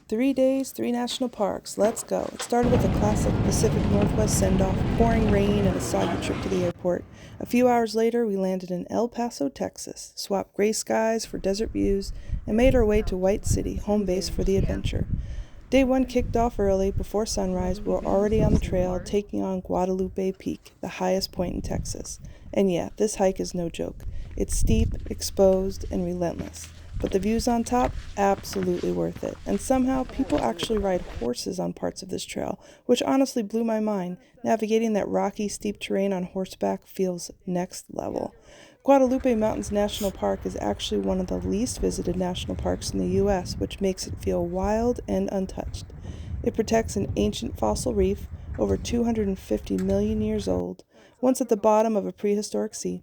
3 days, 3 national parks. Let's go. It started with a classic Pacific Northwest send-off, pouring rain and a soggy trip to the airport. A few hours later, we landed in El Paso, Texas, swapped gray skies for desert views, and made our way to White City, home base for the adventure. Day one kicked off early. Before sunrise, we were already on the trail, taking on Guadalupe Peak, the highest point in Texas. And yeah, this hike is no joke. It's steep, exposed, and relentless. But the views on top, absolutely worth it. And somehow, people actually ride horses on parts of this trail, which honestly blew my mind. Navigating that rocky, steep terrain on horseback feels next level. Guadalupe Mountains National Park is actually one of the least visited national parks in the U.S., which makes it feel wild and untouched. It protects an ancient fossil reef, over 250 million years old, once at the bottom of a prehistoric sea.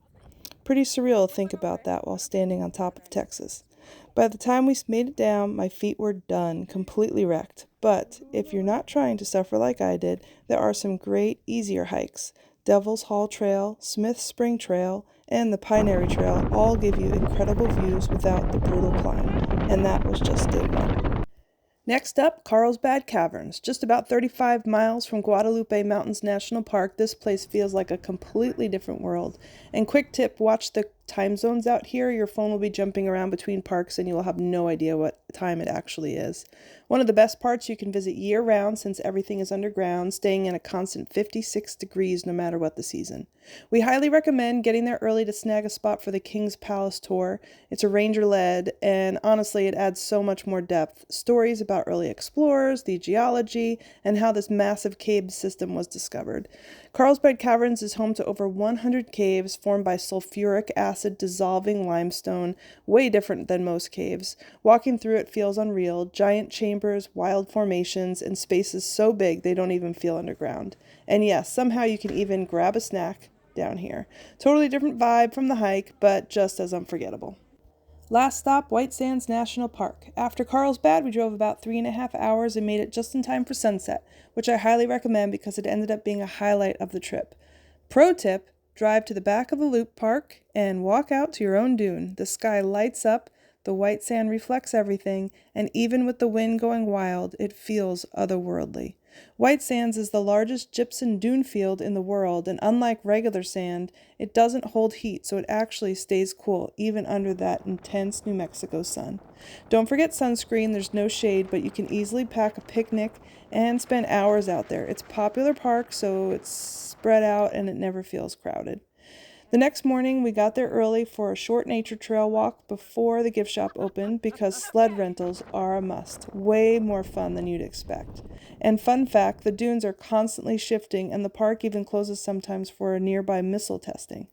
Pretty surreal to think about that while standing on top of Texas. By the time we made it down, my feet were done, completely wrecked. But if you're not trying to suffer like I did, there are some great, easier hikes. Devil's Hall Trail, Smith Spring Trail, and the Pinery Trail all give you incredible views without the brutal climb. And that was just day one. Next up, Carlsbad Caverns. Just about 35 miles from Guadalupe Mountains National Park, this place feels like a completely different world. And quick tip, watch the time zones out here. Your phone will be jumping around between parks and you will have no idea what time it actually is. One of the best parts, you can visit year-round since everything is underground, staying in a constant 56 degrees no matter what the season. We highly recommend getting there early to snag a spot for the King's Palace tour. It's a ranger-led, and honestly, it adds so much more depth. Stories about early explorers, the geology, and how this massive cave system was discovered. Carlsbad Caverns is home to over 100 caves formed by sulfuric acid dissolving limestone, way different than most caves. Walking through it feels unreal. Giant chambers, wild formations, and spaces so big they don't even feel underground. And yes, somehow you can even grab a snack down here. Totally different vibe from the hike, but just as unforgettable. Last stop, White Sands National Park. After Carlsbad, we drove about 3.5 hours and made it just in time for sunset, which I highly recommend because it ended up being a highlight of the trip. Pro tip, drive to the back of the loop park and walk out to your own dune. The sky lights up, the white sand reflects everything, and even with the wind going wild, it feels otherworldly. White Sands is the largest gypsum dune field in the world, and unlike regular sand, it doesn't hold heat, so it actually stays cool even under that intense New Mexico sun. Don't forget sunscreen. There's no shade, but you can easily pack a picnic and spend hours out there. It's a popular park, so it's spread out and it never feels crowded. The next morning, we got there early for a short nature trail walk before the gift shop opened because sled rentals are a must. Way more fun than you'd expect. And fun fact, the dunes are constantly shifting and the park even closes sometimes for a nearby missile testing.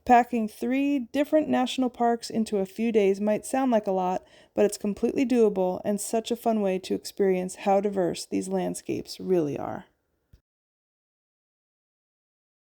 Packing 3 different national parks into a few days might sound like a lot, but it's completely doable and such a fun way to experience how diverse these landscapes really are.